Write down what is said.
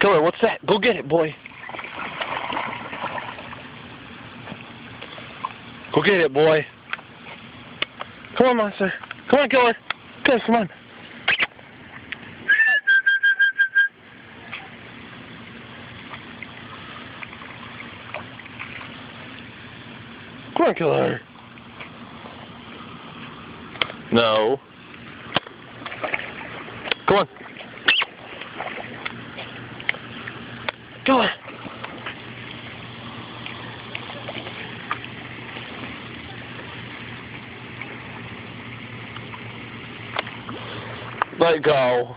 Killer, what's that? Go get it, boy. Go get it, boy. Come on, monster. Come on, Killer. Killer, come on. Come on, Killer. No. Come on. Come on. Let go.